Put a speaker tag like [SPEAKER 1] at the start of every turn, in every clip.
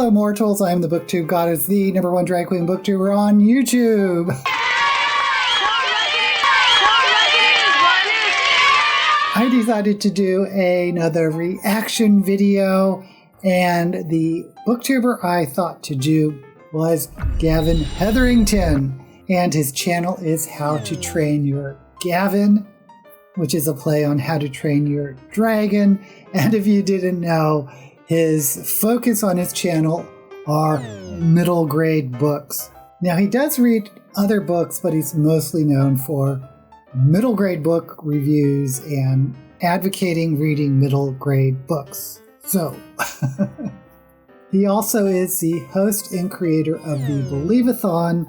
[SPEAKER 1] Hello, mortals. I am the BookTube Goddess, the #1 drag queen booktuber on YouTube. I decided to do another reaction video, and the booktuber I thought to do was Gavin Hetherington, and his channel is How to Train Your Gavin, which is a play on How to Train Your Dragon. And if you didn't know, his focus on his channel are middle grade books. Now, he does read other books, but he's mostly known for middle grade book reviews and advocating reading middle grade books. So, he also is the host and creator of the Believe-a-thon.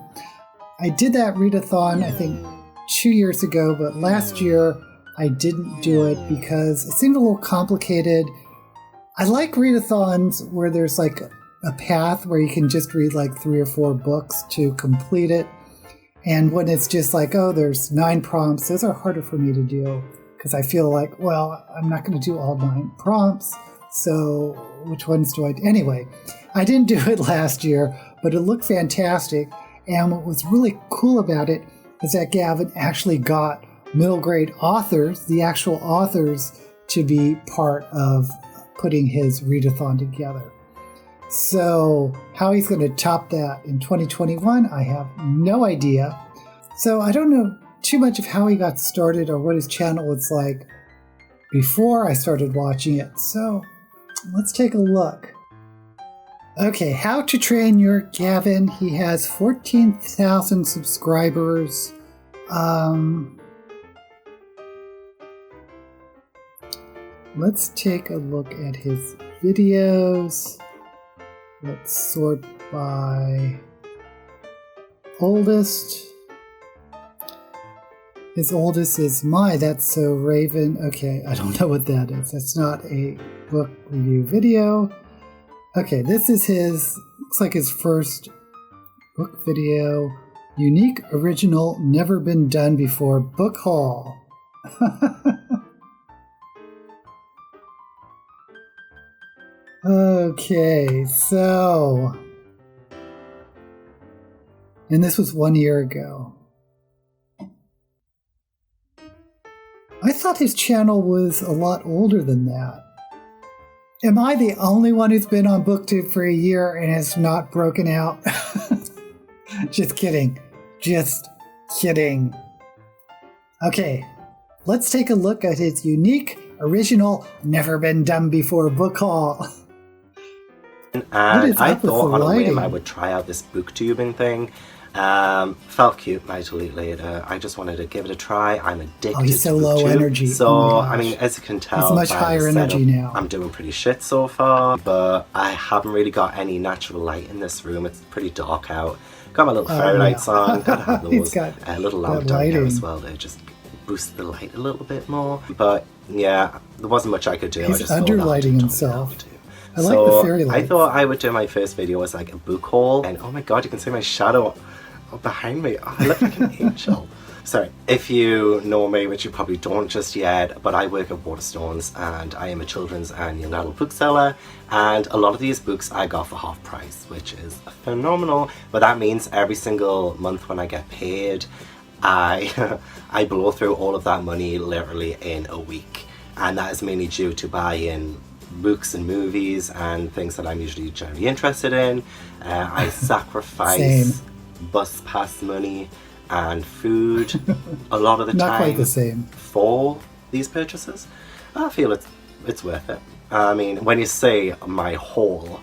[SPEAKER 1] I did that readathon, I think, 2 years ago, but last year I didn't do it because it seemed a little complicated. I like readathons where there's like a path where you can just read like 3 or 4 books to complete it. And when it's just like, oh, there's 9 prompts, those are harder for me to do because I feel like, well, I'm not going to do all 9 prompts. So which ones do I do? Anyway, I didn't do it last year, but it looked fantastic. And what was really cool about it is that Gavin actually got middle grade authors, the actual authors, to be part of putting his readathon together. So how he's going to top that in 2021, I have no idea. So I don't know too much of how he got started or what his channel was like before I started watching it. So let's take a look. Okay, How to Train Your Gavin. He has 14,000 subscribers. Let's take a look at his videos. Let's sort by oldest. His oldest is My That's So Raven. Okay, I don't know what that is. That's not a book review video. Okay, this is his, looks like his first book video. Unique, original, never been done before book haul. Okay, so, and this was 1 year ago. I thought his channel was a lot older than that. Am I the only one who's been on BookTube for a year and has not broken out? Just kidding. Just kidding. Okay, let's take a look at his unique, original, never been done before book haul.
[SPEAKER 2] And I thought on a whim I would try out this booktubing thing. Felt cute a delete later. I just wanted to give it a try. I'm addicted
[SPEAKER 1] to he's so
[SPEAKER 2] to
[SPEAKER 1] low energy.
[SPEAKER 2] So, I mean, as you can tell,
[SPEAKER 1] he's much higher energy now.
[SPEAKER 2] I'm doing pretty shit so far, but I haven't really got any natural light in this room. It's pretty dark out. Got my little fairy lights on. Gotta have those little lamp down here as well to just boost the light a little bit more. But yeah, there wasn't much I could do.
[SPEAKER 1] He's underlighting himself. I like
[SPEAKER 2] so
[SPEAKER 1] the fairy lights.
[SPEAKER 2] I thought I would do my first video as like a book haul, and oh my god, you can see my shadow behind me. Oh, I look like an angel. Sorry, if you know me, which you probably don't just yet, but I work at Waterstones and I am a children's and young adult bookseller, and a lot of these books I got for half price, which is phenomenal. But that means every single month when I get paid, I I blow through all of that money literally in a week, and that is mainly due to buying books and movies and things that I'm usually generally interested in. I sacrifice bus pass money and food a lot of the time.
[SPEAKER 1] Not quite the same.
[SPEAKER 2] For these purchases. I feel it's worth it. I mean, when you say my haul,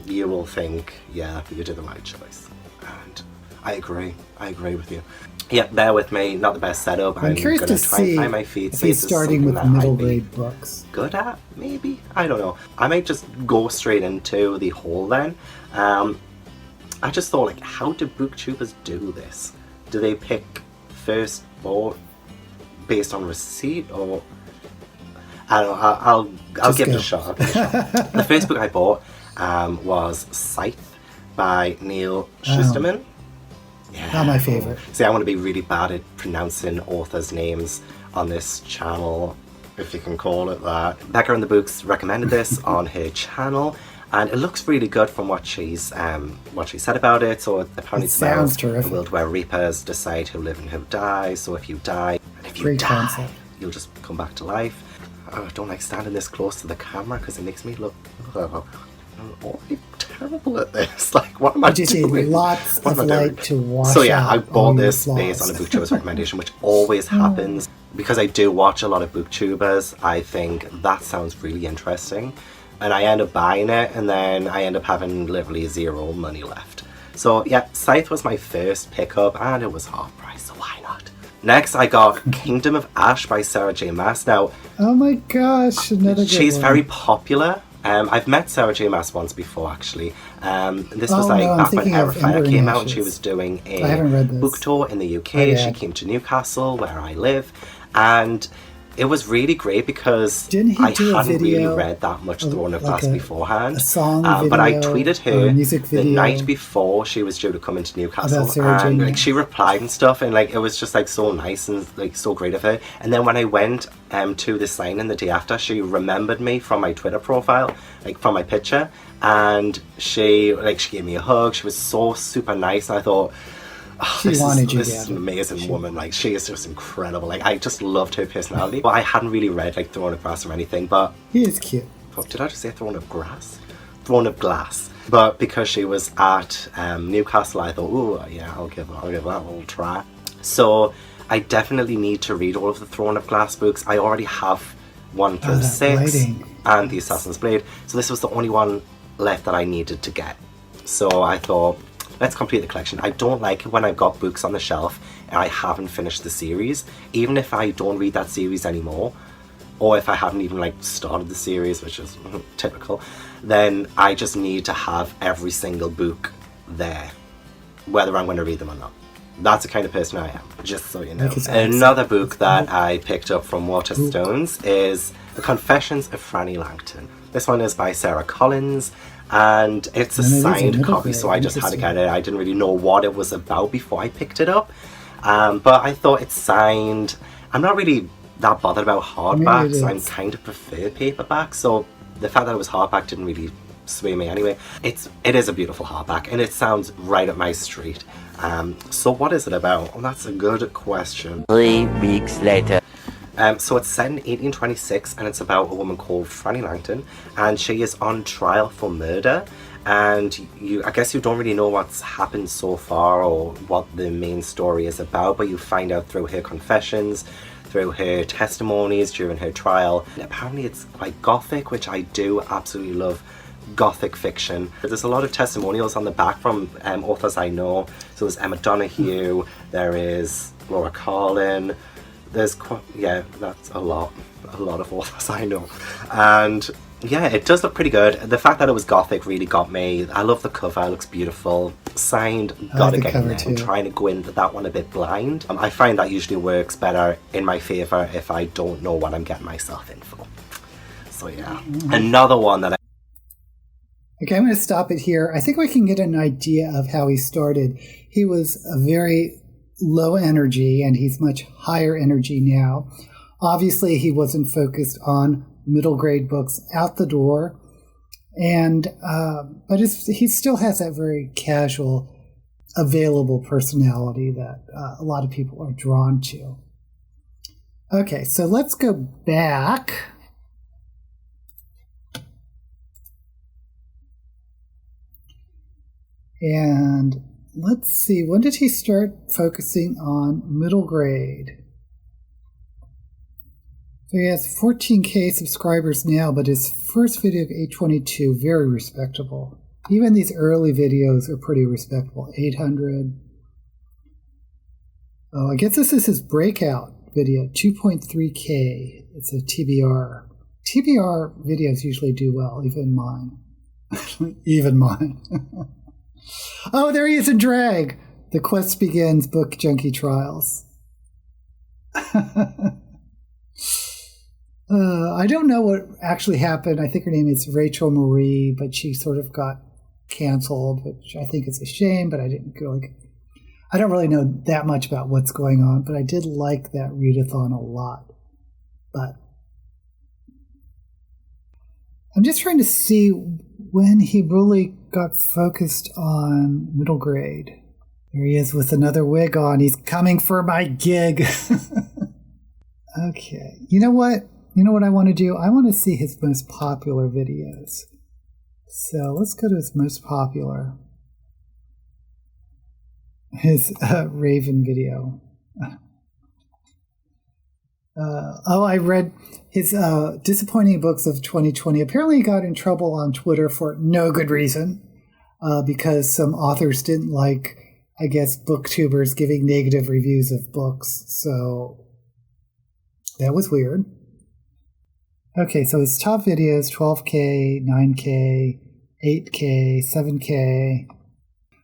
[SPEAKER 2] you will think, yeah, you did the right choice. And I agree with you. Yeah, bear with me, not the best setup.
[SPEAKER 1] I'm curious to see
[SPEAKER 2] find my feet,
[SPEAKER 1] if he's starting with middle grade books.
[SPEAKER 2] Good at, maybe? I don't know. I might just go straight into the haul then. I just thought, like, how do booktubers do this? Do they pick first book based on receipt, or I don't know. I'll give it a shot. The first book I bought was Scythe by Neil Shusterman. Yeah.
[SPEAKER 1] Not my favorite.
[SPEAKER 2] See, I want to be really bad at pronouncing authors' names on this channel, if you can call it that. Becca and the Books recommended this on her channel, And it looks really good from what she said about it. So apparently it's
[SPEAKER 1] sounds
[SPEAKER 2] about
[SPEAKER 1] terrific.
[SPEAKER 2] a world where reapers decide who live and who die. So if you die, and if you
[SPEAKER 1] Great
[SPEAKER 2] die,
[SPEAKER 1] concept.
[SPEAKER 2] you'll just come back to life. I don't like standing this close to the camera because it makes me look already terrible at this. Like, what am I doing?
[SPEAKER 1] Lots of light to wash
[SPEAKER 2] So yeah,
[SPEAKER 1] out
[SPEAKER 2] I bought this
[SPEAKER 1] all your
[SPEAKER 2] based on a
[SPEAKER 1] flaws.
[SPEAKER 2] booktuber's recommendation, which always happens. Because I do watch a lot of booktubers, I think that sounds really interesting. And I end up buying it, and then I end up having literally zero money left. So yeah, Scythe was my first pickup, and it was half price, so why not? Next, I got Kingdom of Ash by Sarah J. Maas. Now,
[SPEAKER 1] Oh my gosh, another good
[SPEAKER 2] she's
[SPEAKER 1] one.
[SPEAKER 2] very popular. I've met Sarah J. Maas once before, actually. This was
[SPEAKER 1] I'm
[SPEAKER 2] back when
[SPEAKER 1] thinking of
[SPEAKER 2] Everfire
[SPEAKER 1] Ember
[SPEAKER 2] came
[SPEAKER 1] and
[SPEAKER 2] out, and she
[SPEAKER 1] Ashes.
[SPEAKER 2] was doing
[SPEAKER 1] I haven't read
[SPEAKER 2] a
[SPEAKER 1] this.
[SPEAKER 2] book tour in the UK.
[SPEAKER 1] Oh, yeah.
[SPEAKER 2] She came to Newcastle, where I live, and it was really great because
[SPEAKER 1] Didn't he
[SPEAKER 2] I
[SPEAKER 1] do a
[SPEAKER 2] hadn't
[SPEAKER 1] video
[SPEAKER 2] really read that much Throne of
[SPEAKER 1] like
[SPEAKER 2] Glass beforehand.
[SPEAKER 1] a song
[SPEAKER 2] but I
[SPEAKER 1] video
[SPEAKER 2] tweeted
[SPEAKER 1] or a
[SPEAKER 2] her
[SPEAKER 1] music
[SPEAKER 2] the
[SPEAKER 1] video
[SPEAKER 2] night before she was due to come into Newcastle,
[SPEAKER 1] about Sarah J.
[SPEAKER 2] and
[SPEAKER 1] Maas?
[SPEAKER 2] she replied and stuff, and it was just so nice and so great of her. And then when I went to the sign-in the day after, she remembered me from my Twitter profile, from my picture, and she gave me a hug. She was so super nice, and I thought,
[SPEAKER 1] She wanted you,
[SPEAKER 2] this is an amazing woman. She is just incredible. I just loved her personality. But I hadn't really read Throne of Grass or anything. But
[SPEAKER 1] He is cute.
[SPEAKER 2] did I just say Throne of Grass? Throne of Glass. But because she was at Newcastle, I thought, oh yeah, I'll give that a little try. So I definitely need to read all of the Throne of Glass books. I already have 1 through
[SPEAKER 1] that
[SPEAKER 2] 6
[SPEAKER 1] writing.
[SPEAKER 2] and the Assassin's Blade. So this was the only one left that I needed to get. So I thought, let's complete the collection. I don't like it when I've got books on the shelf and I haven't finished the series. Even if I don't read that series anymore, or if I haven't even started the series, which is typical, then I just need to have every single book there, whether I'm going to read them or not. That's the kind of person I am, just so you know. Another book that I picked up from Waterstones is The Confessions of Franny Langton. This one is by Sarah Collins, and it's a signed copy, so I just had to get it. I didn't really know what it was about before I picked it up, but I thought it's signed. I'm not really that bothered about hardbacks. I kind of prefer paperback, so the fact that it was hardback didn't really sway me anyway. It is a beautiful hardback, and it sounds right up my street. So what is it about? Oh, that's a good question.
[SPEAKER 3] 3 weeks later.
[SPEAKER 2] So it's set in 1826, and it's about a woman called Franny Langton, and she is on trial for murder. And I guess you don't really know what's happened so far or what the main story is about, but you find out through her confessions, through her testimonies during her trial. And apparently it's quite gothic, which I do absolutely love. Gothic fiction. There's a lot of testimonials on the back from authors I know. So there's Emma Donoghue, there is Laura Carlin. There's that's a lot of authors I know, and yeah, it does look pretty good. The fact that it was gothic really got me. I love the cover; it looks beautiful. Signed, gotta get in there. I'm trying to go into that one a bit blind. I find that usually works better in my favour if I don't know what I'm getting myself in for. So yeah, another one that
[SPEAKER 1] Okay, I'm going to stop it here. I think we can get an idea of how he started. He was a very low energy, and he's much higher energy now. Obviously, he wasn't focused on middle grade books out the door, and but he still has that very casual, available personality that a lot of people are drawn to. Okay, so let's go back. And let's see, when did he start focusing on middle grade? So he has 14K subscribers now, but his first video, 822, very respectable. Even these early videos are pretty respectable. 800. Oh, I guess this is his breakout video, 2.3K. It's a TBR. TBR videos usually do well, even mine. Even mine. Oh, there he is in drag. The Quest Begins Book Junkie Trials. I don't know what actually happened. I think her name is Rachel Marie, but she sort of got canceled, which I think is a shame, but I don't really know that much about what's going on, but I did like that readathon a lot. But I'm just trying to see when he really got focused on middle grade. There he is with another wig on. He's coming for my gig. Okay. You know what? You know what I want to do? I want to see his most popular videos. So let's go to his most popular. His Raven video. I read his disappointing books of 2020. Apparently he got in trouble on Twitter for no good reason, because some authors didn't like, I guess, booktubers giving negative reviews of books. So that was weird. Okay, so his top videos, 12K, 9K, 8K, 7K.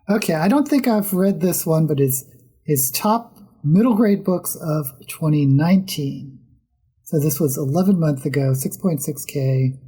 [SPEAKER 1] Okay, I don't think I've read this one, but his top middle grade books of 2019. So this was 11 months ago, 6.6K.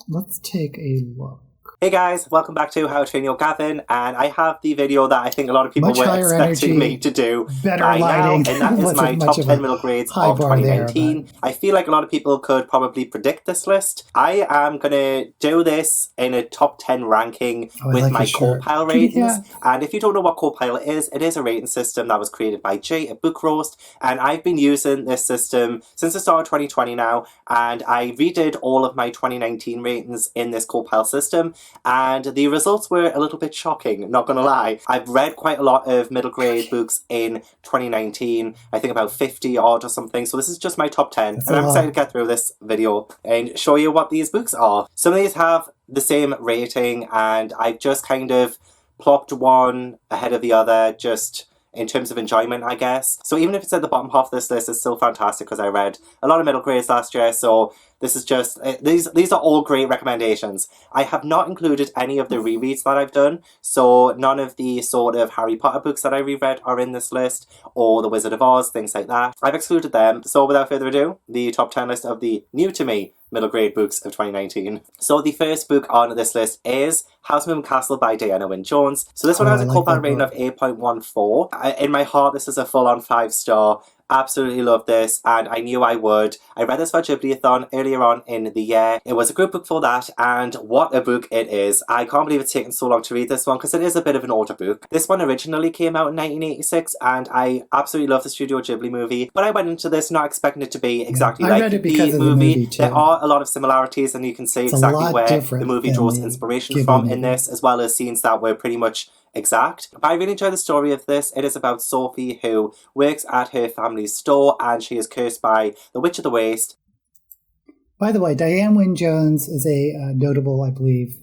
[SPEAKER 1] Let's take a look.
[SPEAKER 2] Hey guys, welcome back to How to Train Your Gavin, and I have the video that I think a lot of people
[SPEAKER 1] Much
[SPEAKER 2] were
[SPEAKER 1] higher
[SPEAKER 2] expecting
[SPEAKER 1] energy,
[SPEAKER 2] me to do
[SPEAKER 1] better
[SPEAKER 2] by
[SPEAKER 1] lighting.
[SPEAKER 2] now, and that is
[SPEAKER 1] Wasn't
[SPEAKER 2] my
[SPEAKER 1] much
[SPEAKER 2] top
[SPEAKER 1] of
[SPEAKER 2] 10
[SPEAKER 1] a
[SPEAKER 2] middle grades
[SPEAKER 1] high
[SPEAKER 2] of
[SPEAKER 1] bar there,
[SPEAKER 2] 2019. I feel like a lot of people could probably predict this list. I am going to do this in a top 10 ranking with
[SPEAKER 1] like
[SPEAKER 2] my
[SPEAKER 1] your shirt.
[SPEAKER 2] co-pile ratings,
[SPEAKER 1] Yeah.
[SPEAKER 2] and if you don't know what co-pile is, it is a rating system that was created by Jay at Book Roast, and I've been using this system since the start of 2020 now, and I redid all of my 2019 ratings in this co-pile system, and the results were a little bit shocking, not gonna lie. I've read quite a lot of middle grade books in 2019, I think about 50 odd or something, so this is just my top 10, and I'm excited to get through this video and show you what these books are. Some of these have the same rating, and I've just kind of plopped one ahead of the other, just in terms of enjoyment, I guess. So even if it's at the bottom half of this list, it's still fantastic because I read a lot of middle grades last year, so this is just, these are all great recommendations. I have not included any of the rereads that I've done, so none of the sort of Harry Potter books that I reread are in this list, or The Wizard of Oz, things like that. I've excluded them, so without further ado, the top 10 list of the new to me middle grade books of 2019. So the first book on this list is House Moving Castle by Diana Wynne Jones. So this one has a co-pile rating of 8.14. In my heart, this is a full-on 5-star. Absolutely love this, and I knew I would. I read this for Ghibli-a-thon earlier on in the year. It was a group book for that, and what a book it is. I can't believe it's taken so long to read this one, because it is a bit of an older book. This one originally came out in 1986, and I absolutely love the Studio Ghibli movie, but I went into this not expecting it to be exactly like the movie. There are a lot of similarities, and you can see exactly where the movie draws inspiration from in this, as well as scenes that were pretty much exact. But I really enjoy the story of this. It is about Sophie, who works at her family's store, and she is cursed by the Witch of the Waste.
[SPEAKER 1] By the way, Diane Wynne Jones is a notable, I believe,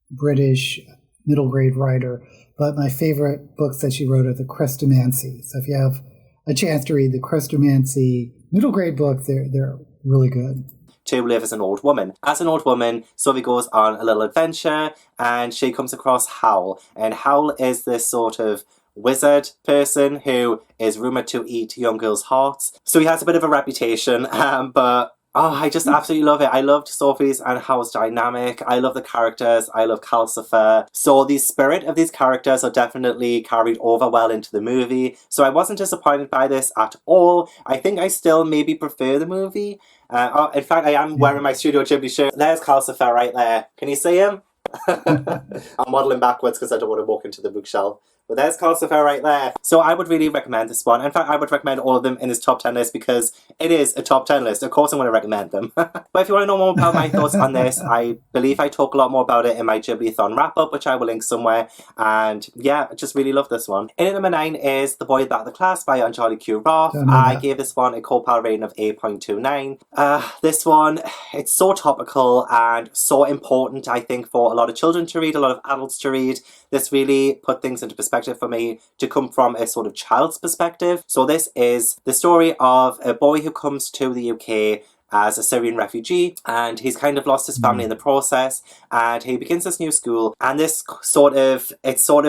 [SPEAKER 1] British middle grade writer, but my favorite books that she wrote are the Chrestomanci. So if you have a chance to read the Chrestomanci middle grade books, they're really good.
[SPEAKER 2] To live as an old woman. As an old woman, Sophie goes on a little adventure, and she comes across Howl. And Howl is this sort of wizard person who is rumoured to eat young girls' hearts. So he has a bit of a reputation, but I just absolutely love it. I loved Sophie's and Howl's dynamic. I love the characters. I love Calcifer. So the spirit of these characters are definitely carried over well into the movie. So I wasn't disappointed by this at all. I think I still maybe prefer the movie. In fact, I am wearing my Studio Ghibli shirt. There's Calcifer right there. Can you see him? I'm waddling backwards because I don't want to walk into the bookshelf. But there's Calcifer right there. So I would really recommend this one. In fact, I would recommend all of them in this top 10 list because it is a top 10 list. Of course I'm going to recommend them. But if you want to know more about my thoughts on this, I believe I talk a lot more about it in my Ghibli-a-thon wrap-up, which I will link somewhere. And yeah, I just really love this one. In at number 9 is The Boy That the Class by Anjali Q. Roth. I gave this one a co-pile rating of 8.29. This one, it's so topical and so important, I think, for a lot of children to read, a lot of adults to read. This really put things into perspective for me to come from a sort of child's perspective. So this is the story of a boy who comes to the UK as a Syrian refugee, and he's kind of lost his family in the process, and he begins this new school, and it's sort of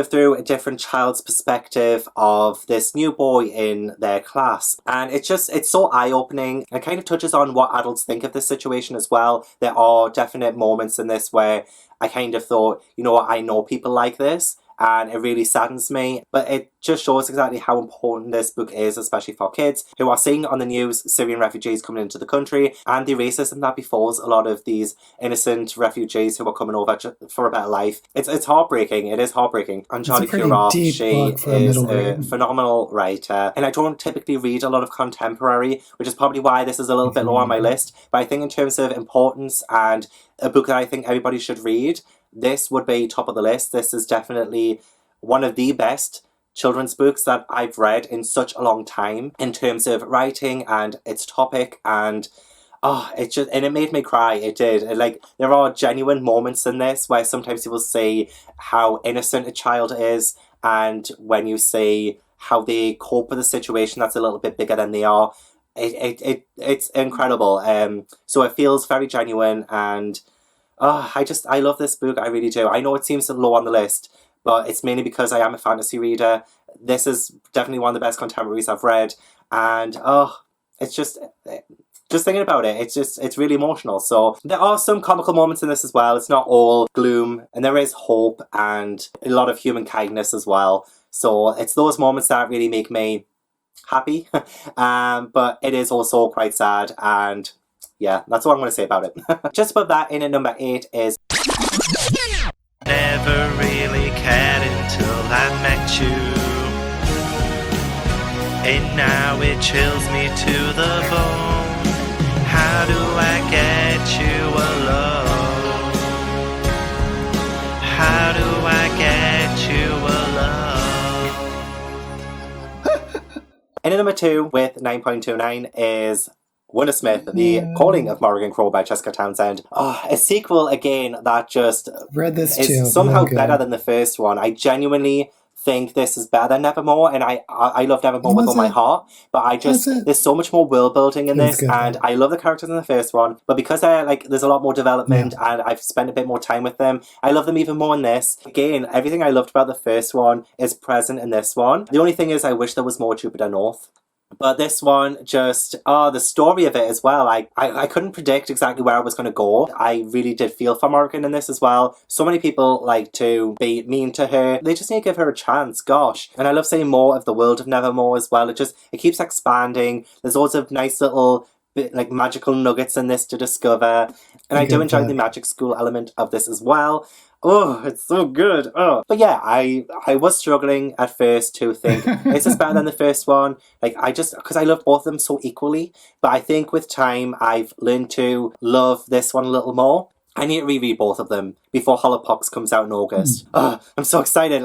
[SPEAKER 2] through a different child's perspective of this new boy in their class, and it's so eye-opening. It kind of touches on what adults think of this situation as well. There are definite moments in this where I kind of thought, you know what, I know people like this. and it really saddens me. But it just shows exactly how important this book is, especially for kids who are seeing on the news Syrian refugees coming into the country and the racism that befalls a lot of these innocent refugees who are coming over for a better life. It's heartbreaking. It is heartbreaking. And Charlie Kurov, she is a phenomenal writer. And I don't typically read a lot of contemporary, which is probably why this is a little bit low on my list. But I think in terms of importance and a book that I think everybody should read, this would be top of the list. This is definitely one of the best children's books that I've read in such a long time in terms of writing and its topic, and it made me cry. It did. There are genuine moments in this where sometimes you will see how innocent a child is, and when you see how they cope with a situation that's a little bit bigger than they are, it's incredible. So it feels very genuine, and I love this book. I really do. I know it seems low on the list, but it's mainly because I am a fantasy reader. This is definitely one of the best contemporaries I've read, and it's just thinking about it, it's really emotional. So there are some comical moments in this as well. It's not all gloom, and there is hope and a lot of human kindness as well. So it's those moments that really make me happy, but it is also quite sad, and yeah, that's all I'm going to say about it. Just above that, in at number 8 is Never Really Cared Until I Met You, and now it chills me to the bone. How do I get you alone? How do I get you alone? And number 2 with 9.29 is Wonder Smith, The Calling of Morrigan Crow by Jessica Townsend. A sequel again that just
[SPEAKER 1] read this
[SPEAKER 2] is
[SPEAKER 1] too.
[SPEAKER 2] somehow better than the first one. I genuinely think this is better than Nevermore, and I love Nevermore with all my heart, but there's so much more world building in this, and I love the characters in the first one, but because there's a lot more development and I've spent a bit more time with them, I love them even more in this. Again, everything I loved about the first one is present in this one. The only thing is I wish there was more Jupiter North. But this one, just, the story of it as well, I couldn't predict exactly where I was going to go. I really did feel for Morrigan in this as well. So many people like to be mean to her. They just need to give her a chance, gosh. And I love seeing more of the world of Nevermore as well. It keeps expanding. There's lots of nice little magical nuggets in this to discover. And I do enjoy the magic school element of this as well. Oh, it's so good. But yeah, I was struggling at first to think, is this better than the first one? Because I love both of them so equally. But I think with time, I've learned to love this one a little more. I need to reread both of them before Holopox comes out in August. I'm so excited.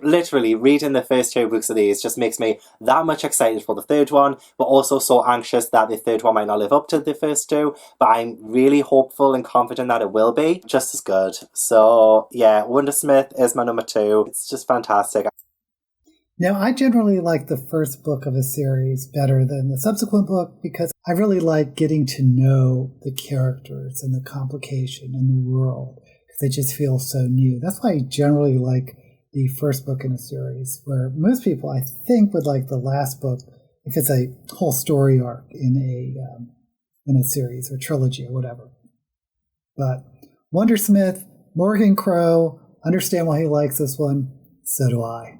[SPEAKER 2] Literally, reading the first 2 books of these just makes me that much excited for the third one, but also so anxious that the third one might not live up to the first 2. But I'm really hopeful and confident that it will be just as good. So yeah, Wonder Smith is my number 2. It's just fantastic.
[SPEAKER 1] Now, I generally like the first book of a series better than the subsequent book because I really like getting to know the characters and the complication and the world because they just feel so new. That's why I generally like the first book in a series, where most people, I think, would like the last book if it's a whole story arc in a series or trilogy or whatever. But Wondersmith, Morrigan Crow, understand why he likes this one. So do I.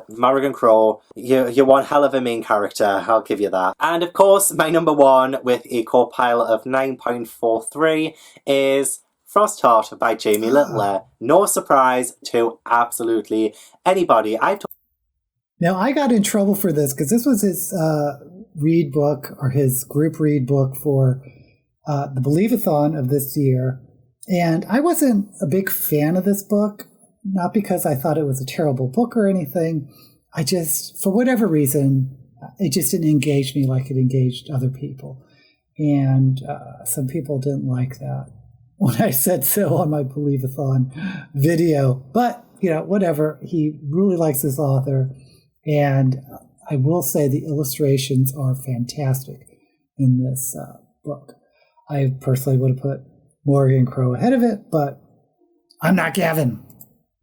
[SPEAKER 2] Morrigan Crow, you're one hell of a main character, I'll give you that. And of course, my number 1 with a core pile of 9.43 is Frostheart by Jamie Littler. No surprise to absolutely anybody.
[SPEAKER 1] Now, I got in trouble for this because this was his read book or his group read book for the Believe-a-thon of this year. And I wasn't a big fan of this book. Not because I thought it was a terrible book or anything. I just, for whatever reason, it just didn't engage me like it engaged other people. And some people didn't like that when I said so on my Believe-a-thon video. But, whatever. He really likes this author. And I will say the illustrations are fantastic in this book. I personally would have put Morrigan Crow ahead of it, but I'm not Gavin.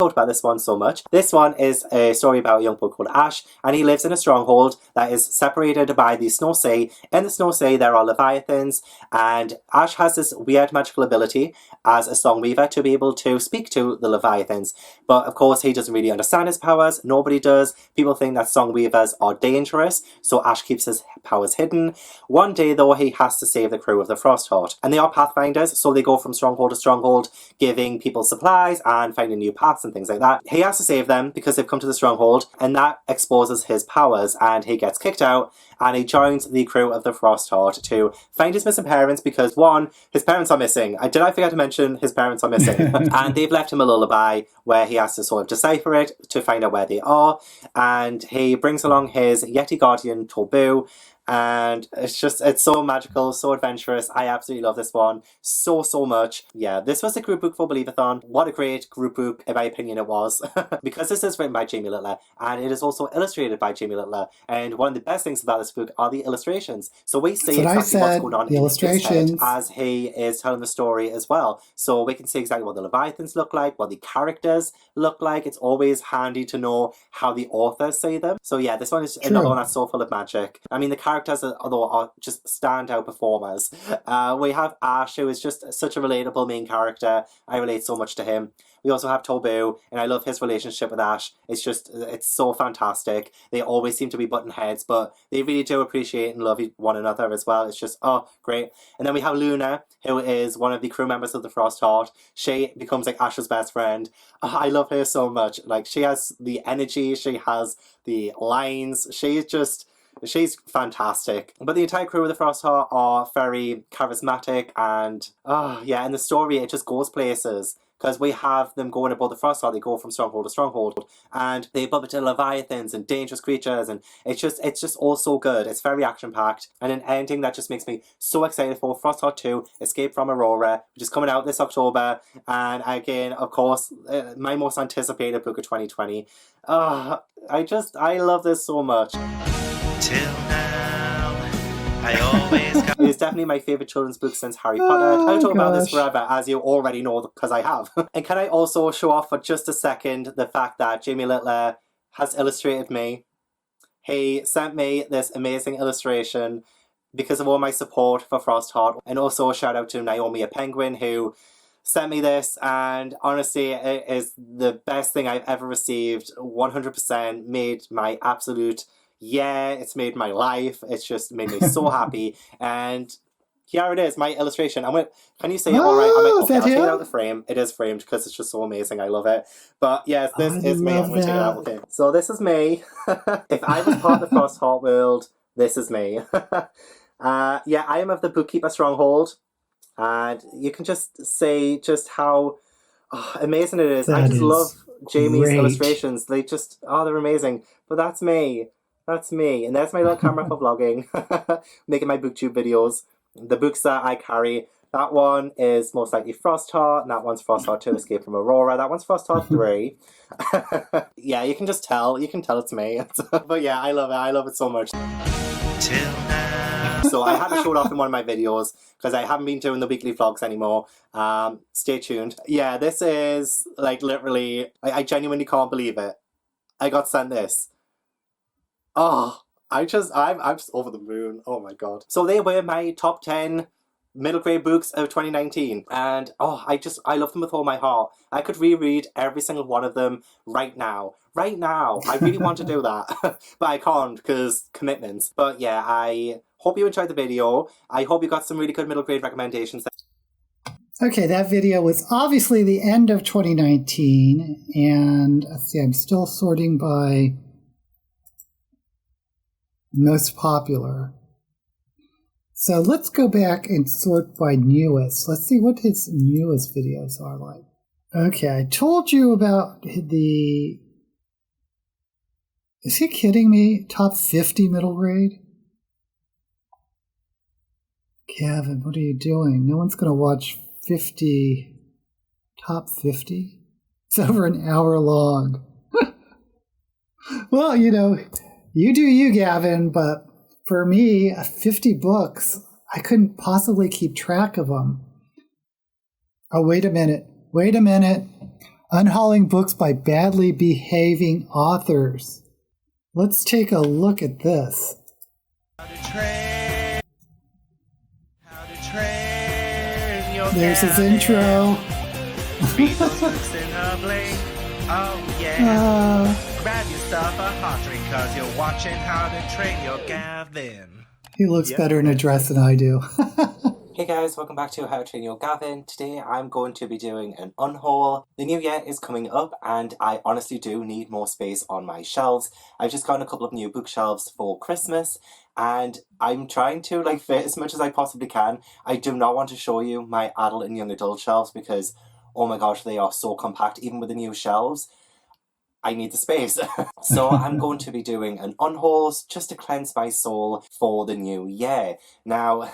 [SPEAKER 2] talked about this one so much. This one is a story about a young boy called Ash, and he lives in a stronghold that is separated by the Snow Sea. In the Snow Sea, there are leviathans, and Ash has this weird magical ability as a song weaver to be able to speak to the leviathans. But of course, he doesn't really understand his powers. Nobody does. People think that song weavers are dangerous, so Ash keeps his powers hidden. One day, though, he has to save the crew of the Frostheart, and they are pathfinders, so they go from stronghold to stronghold, giving people supplies and finding new paths and things like that. He has to save them because they've come to the stronghold, and that exposes his powers, and he gets kicked out, and he joins the crew of the Frostheart to find his missing parents because, one, his parents are missing. Did I forget to mention his parents are missing? And they've left him a lullaby where he has to sort of decipher it to find out where they are, and he brings along his Yeti guardian, Tobu, and it's so magical, so adventurous. I absolutely love this one so much. Yeah, this was a group book for Believeathon. What a great group book, in my opinion, it was. Because this is written by Jamie Littler, and it is also illustrated by Jamie Littler, and one of the best things about this book are the illustrations. So we see exactly what's going on in his head as he is telling the story as well. So we can see exactly what the Leviathans look like, what the characters look like. It's always handy to know how the authors say them. So yeah, this one is another one that's so full of magic. I mean, the characters are just standout performers. We have Ash, who is just such a relatable main character. I relate so much to him. We also have Tobu, and I love his relationship with Ash. It's so fantastic. They always seem to be button heads, but they really do appreciate and love one another as well. It's just, oh, great. And then we have Luna, who is one of the crew members of the Frostheart. She becomes like Ash's best friend. Oh, I love her so much. Like, she has the energy, she has the lines, she's fantastic. But the entire crew of the Frostheart are very charismatic, and in the story it just goes places. Because we have them going about the Frostheart, they go from stronghold to stronghold, and they bump into leviathans and dangerous creatures, and it's just all so good. It's very action-packed, and an ending that just makes me so excited for Frostheart 2, Escape from Aurora, which is coming out this October, and again, of course, my most anticipated book of 2020. I love this so much. Till now, I always got... It's definitely my favourite children's book since Harry Potter. I'll talk about this forever, as you already know, because I have. And can I also show off for just a second the fact that Jamie Littler has illustrated me. He sent me this amazing illustration because of all my support for Frostheart. And also a shout out to Naomi a Penguin, who sent me this, and honestly it is the best thing I've ever received. 100% made my absolute... Yeah, it's made my life. It's just made me so happy. And here it is, my illustration. Can you see it all right? I'll take it out of the frame. It is framed because it's just so amazing. I love it. But yes, this is me. I'm going to take it out. Okay. So this is me. If I was part of the Frostheart world, this is me. I am of the Bookkeeper Stronghold. And you can just see just how amazing it is. I just love Jamie's illustrations. They're amazing. But that's me. That's me. And there's my little camera for vlogging. Making my booktube videos. The books that I carry. That one is most likely Frostheart. And that one's Frostheart 2, Escape from Aurora. That one's Frostheart 3. Yeah, you can just tell. You can tell it's me. But yeah, I love it. I love it so much. Till now. So I had to show it off in one of my videos because I haven't been doing the weekly vlogs anymore. Stay tuned. Yeah, this is like literally... I genuinely can't believe it. I got sent this. I'm just over the moon. Oh my god. So they were my top 10 middle grade books of 2019, and I love them with all my heart. I could reread every single one of them right now. I really want to do that, but I can't because commitments. But yeah, I hope you enjoyed the video. I hope you got some really good middle grade recommendations.
[SPEAKER 1] Okay, that video was obviously the end of 2019, and let's see, I'm still sorting by most popular. So let's go back and sort by newest. Let's see what his newest videos are like. Okay, I told you about the... Is he kidding me? Top 50 middle grade? Gavin, what are you doing? No one's going to watch 50... Top 50? It's over an hour long. Well, you do you, Gavin, but for me, 50 books, I couldn't possibly keep track of them. Oh, wait a minute. Unhauling books by badly behaving authors. Let's take a look at this. There's his intro.
[SPEAKER 3] Read those books in a blink. Oh yeah. Grab your stuff a hot drink cause you're watching How to Train Your Gavin.
[SPEAKER 1] He looks better in a dress than I do.
[SPEAKER 2] Hey guys, welcome back to How to Train Your Gavin. Today I'm going to be doing an unhaul. The new year is coming up and I honestly do need more space on my shelves. I've just gotten a couple of new bookshelves for Christmas and I'm trying to fit as much as I possibly can. I do not want to show you my adult and young adult shelves because, oh my gosh, they are so compact. Even with the new shelves, I need the space. So I'm going to be doing an unhaul just to cleanse my soul for the new year. Now,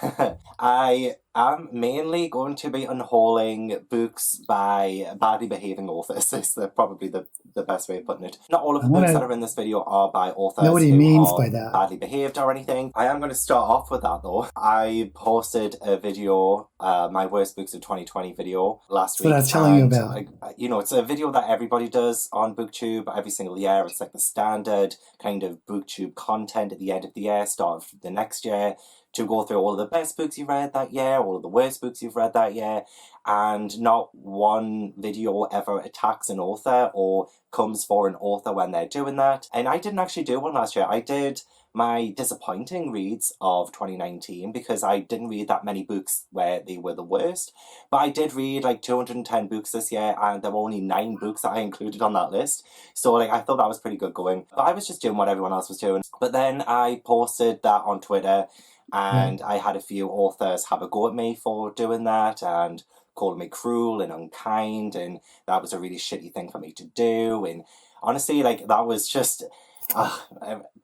[SPEAKER 2] I am mainly going to be unhauling books by badly behaving authors. Is probably the best way of putting it. Not all of the books that are in this video are by authors
[SPEAKER 1] know what he
[SPEAKER 2] who
[SPEAKER 1] means
[SPEAKER 2] are
[SPEAKER 1] by that.
[SPEAKER 2] badly behaved or anything. I am going to start off with that though. I posted a video, my worst books of 2020 video last week.
[SPEAKER 1] That's what I was telling you about.
[SPEAKER 2] It's a video that everybody does on BookTube every single year. It's like the standard kind of BookTube content at the end of the year, start of the next year, to go through all of the best books you've read that year, all of the worst books you've read that year, and not one video ever attacks an author or comes for an author when they're doing that. And I didn't actually do one last year. I did my disappointing reads of 2019 because I didn't read that many books where they were the worst. But I did read 210 books this year and there were only 9 books that I included on that list. So I thought that was pretty good going. But I was just doing what everyone else was doing. But then I posted that on Twitter and I had a few authors have a go at me for doing that and calling me cruel and unkind, and that was a really shitty thing for me to do. And honestly, that was just...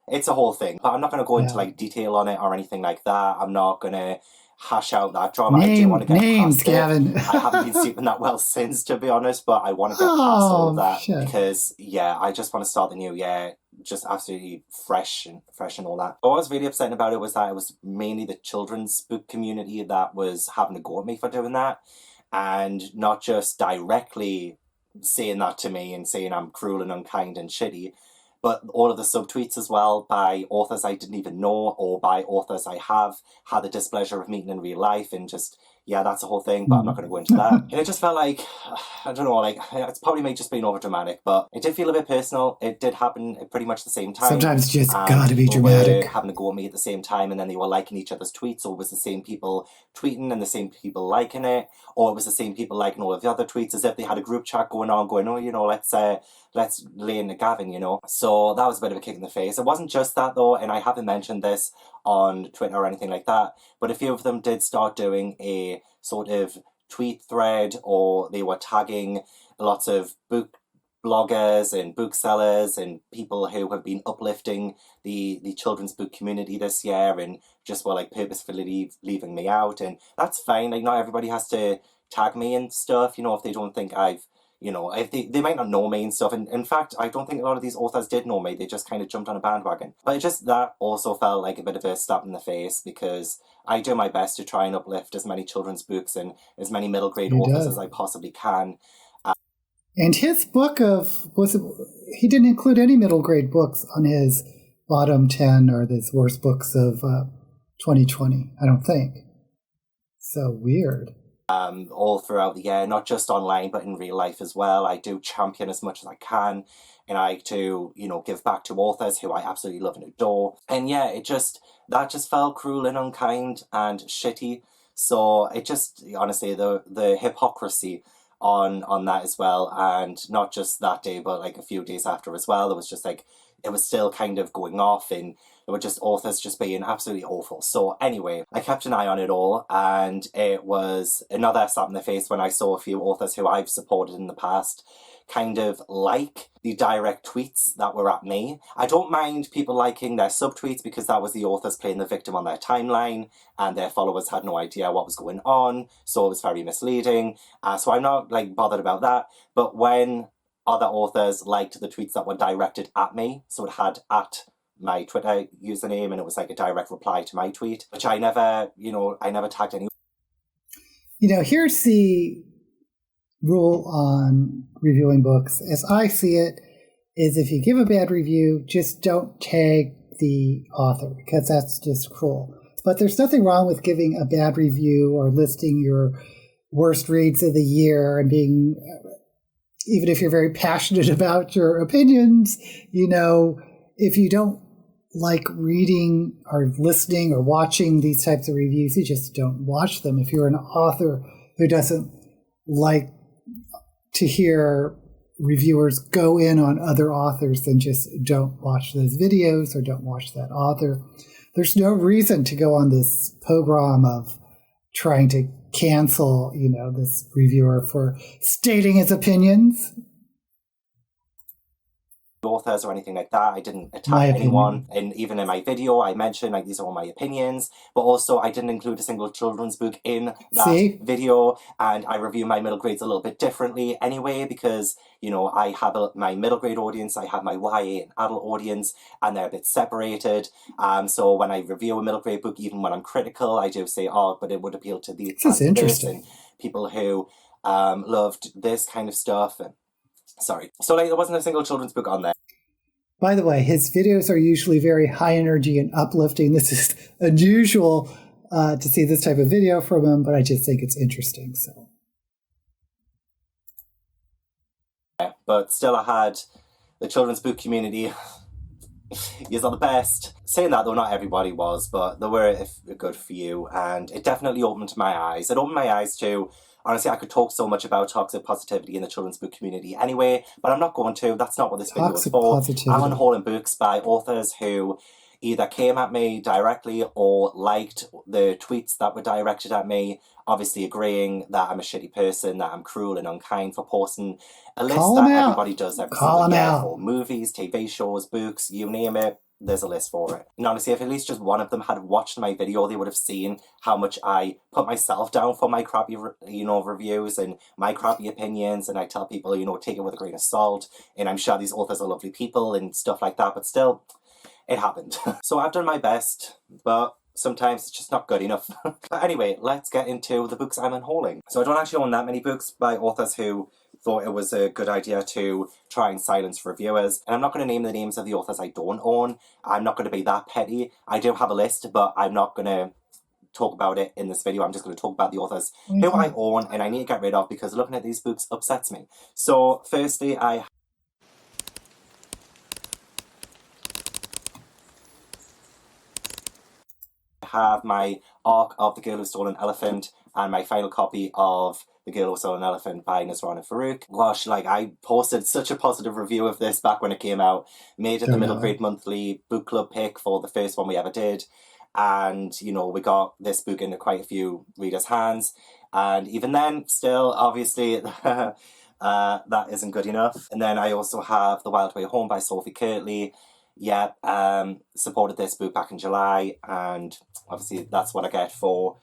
[SPEAKER 2] it's a whole thing, but I'm not going to go into detail on it or anything like that. I'm not going to hash out that drama. I do want to get
[SPEAKER 1] names,
[SPEAKER 2] past
[SPEAKER 1] Gavin.
[SPEAKER 2] I haven't been sleeping that well since, to be honest, but I want to get past all of that because I just want to start the new year just absolutely fresh and all that. What was really upsetting about it was that it was mainly the children's book community that was having a go at me for doing that, and not just directly saying that to me and saying I'm cruel and unkind and shitty, but all of the subtweets as well by authors I didn't even know or by authors I have had the displeasure of meeting in real life, and just, that's a whole thing, but I'm not going to go into that. And it just felt I don't know, it's probably me just being over dramatic, but it did feel a bit personal. It did happen at pretty much the same time.
[SPEAKER 1] Sometimes just gotta be dramatic.
[SPEAKER 2] Were having to go at me at the same time, and then they were liking each other's tweets, or it was the same people tweeting and the same people liking it, or it was the same people liking all of the other tweets, as if they had a group chat going, let's lay into Gavin, So that was a bit of a kick in the face. It wasn't just that though, and I haven't mentioned this on Twitter or anything like that, but a few of them did start doing a sort of tweet thread, or they were tagging lots of book bloggers and booksellers and people who have been uplifting the children's book community this year, and just were purposefully leaving me out. And that's fine. Not everybody has to tag me and stuff, if they don't think I've, if they might not know me and stuff. And in fact, I don't think a lot of these authors did know me. They just kind of jumped on a bandwagon. But that also felt like a bit of a slap in the face, because I do my best to try and uplift as many children's books and as many middle grade authors as I possibly can.
[SPEAKER 1] And his book he didn't include any middle grade books on his bottom 10 or his worst books of 2020, I don't think. So weird.
[SPEAKER 2] All throughout the year, not just online, but in real life as well. I do champion as much as I can, and I do, give back to authors who I absolutely love and adore. And that just felt cruel and unkind and shitty. So it just, honestly, the hypocrisy on that as well, and not just that day, but a few days after as well, it was just it was still kind of going off, and there were just authors just being absolutely awful. So anyway, I kept an eye on it all, and it was another slap in the face when I saw a few authors who I've supported in the past kind of the direct tweets that were at me. I don't mind people liking their subtweets because that was the authors playing the victim on their timeline and their followers had no idea what was going on, so it was very misleading. So I'm not bothered about that. But when other authors liked the tweets that were directed at me, so it had at my Twitter username and it was a direct reply to my tweet, which I never tagged anyone.
[SPEAKER 1] Here's the rule on reviewing books, as I see it, is if you give a bad review, just don't tag the author, because that's just cruel. But there's nothing wrong with giving a bad review or listing your worst reads of the year and being, even if you're very passionate about your opinions, if you don't like reading or listening or watching these types of reviews, you just don't watch them. If you're an author who doesn't like to hear reviewers go in on other authors, then just don't watch those videos or don't watch that author. There's no reason to go on this pogrom of trying to cancel, this reviewer for stating his opinions.
[SPEAKER 2] Authors or anything like that. I didn't attack anyone, and even in my video I mentioned these are all my opinions, but also I didn't include a single children's book in that video, and I review my middle grades a little bit differently anyway, because I have my middle grade audience, I have my YA and adult audience, and they're a bit separated. So when I review a middle grade book, even when I'm critical, I do say, but it would appeal to these and people who loved this kind of stuff. And sorry, so there wasn't a single children's book on there.
[SPEAKER 1] By the way, his videos are usually very high energy and uplifting. This is unusual to see this type of video from him, but I just think it's interesting. So,
[SPEAKER 2] yeah, but still, I had the children's book community. You're the best. Saying that though, not everybody was, but there were a good few, and it definitely opened my eyes. It opened my eyes to. Honestly, I could talk so much about toxic positivity in the children's book community anyway, but I'm not going to. That's not what this video is for. I'm unhauling books by authors who either came at me directly or liked the tweets that were directed at me, obviously agreeing that I'm a shitty person, that I'm cruel and unkind for posting a list that everybody does every single year for movies, TV shows, books, you name it. There's a list for it. And honestly, if at least just one of them had watched my video, they would have seen how much I put myself down for my crappy, reviews and my crappy opinions. And I tell people, take it with a grain of salt. And I'm sure these authors are lovely people and stuff like that. But still, it happened. So I've done my best, but sometimes it's just not good enough. But anyway, let's get into the books I'm unhauling. So I don't actually own that many books by authors who thought it was a good idea to try and silence reviewers. And I'm not going to name the names of the authors I don't own. I'm not going to be that petty. I do have a list, but I'm not going to talk about it in this video. I'm just going to talk about the authors who I own and I need to get rid of because looking at these books upsets me. So firstly, I have my Arc of the Girl Who Stole an Elephant and my final copy of The Girl Who Stole an Elephant by Nazrana Farouk. Gosh, I posted such a positive review of this back when it came out. Made it the Middle Grade Monthly book club pick for the first one we ever did. And, we got this book into quite a few readers' hands. And even then, still, obviously, that isn't good enough. And then I also have The Wild Way Home by Sophie Kirtley. Supported this book back in July. And obviously, that's what I get for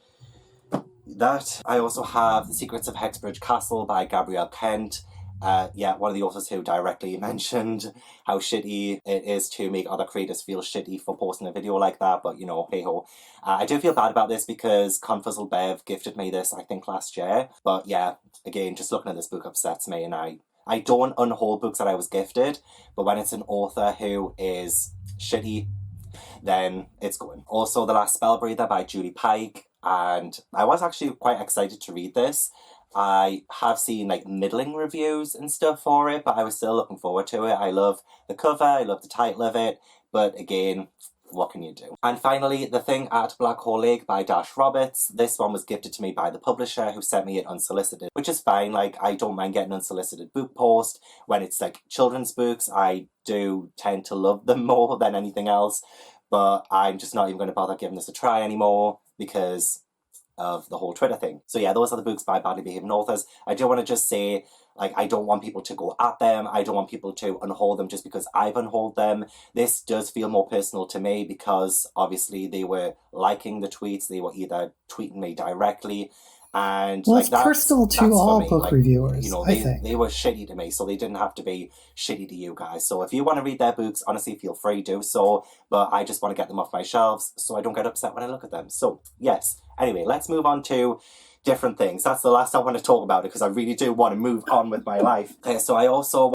[SPEAKER 2] that. I also have The Secrets of Hexbridge Castle by Gabrielle Kent. One of the authors who directly mentioned how shitty it is to make other creators feel shitty for posting a video like that, but hey ho. I do feel bad about this because Confuzzle Bev gifted me this, I think, last year. But yeah, again, just looking at this book upsets me, and I don't unhaul books that I was gifted, but when it's an author who is shitty, then it's going. Also, The Last Spellbreather by Julie Pike, and I was actually quite excited to read this. I have seen middling reviews and stuff for it, but I was still looking forward to it. I love the cover, I love the title of it, but again, what can you do? And finally, The Thing at Black Hole Lake by Dash Roberts. This one was gifted to me by the publisher who sent me it unsolicited, which is fine. I don't mind getting unsolicited book post. When it's children's books, I do tend to love them more than anything else, but I'm just not even going to bother giving this a try anymore because of the whole Twitter thing. So yeah, those are the books by badly behaving authors. I do want to just say, I don't want people to go at them. I don't want people to unhaul them just because I've unhauled them. This does feel more personal to me because obviously they were liking the tweets. They were either tweeting me directly. And
[SPEAKER 1] it's personal to all book reviewers.
[SPEAKER 2] They were shitty to me, so they didn't have to be shitty to you guys. So if you want to read their books, honestly, feel free to do so. But I just want to get them off my shelves so I don't get upset when I look at them. So yes. Anyway, let's move on to different things. That's the last I want to talk about it because I really do want to move on with my life. Okay, so I also...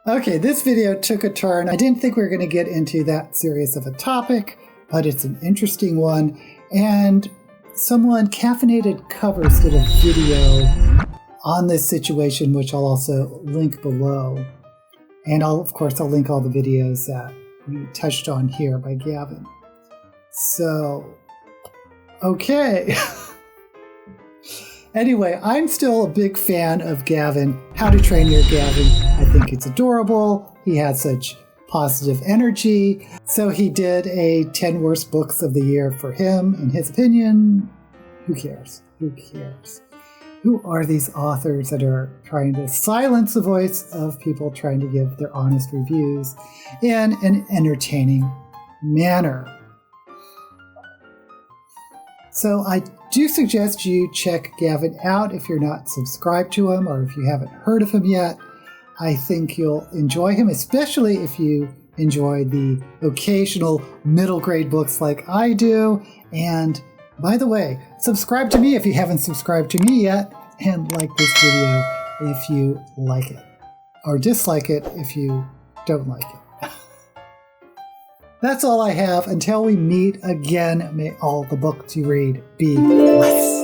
[SPEAKER 1] Okay, this video took a turn. I didn't think we were going to get into that serious of a topic, but it's an interesting one. And someone, Caffeinated Covers, did a video on this situation, which I'll also link below. And of course, I'll link all the videos that we touched on here by Gavin. So, okay. Anyway, I'm still a big fan of Gavin. How to Train Your Gavin. I think it's adorable. He has such positive energy. So he did a 10 worst books of the year for him, in his opinion. Who cares? Who cares? Who are these authors that are trying to silence the voice of people trying to give their honest reviews in an entertaining manner? So I do suggest you check Gavin out if you're not subscribed to him or if you haven't heard of him yet. I think you'll enjoy him, especially if you enjoy the occasional middle grade books like I do. And by the way, subscribe to me if you haven't subscribed to me yet, and like this video if you like it, or dislike it if you don't like it. That's all I have. Until we meet again, may all the books you read be blessed.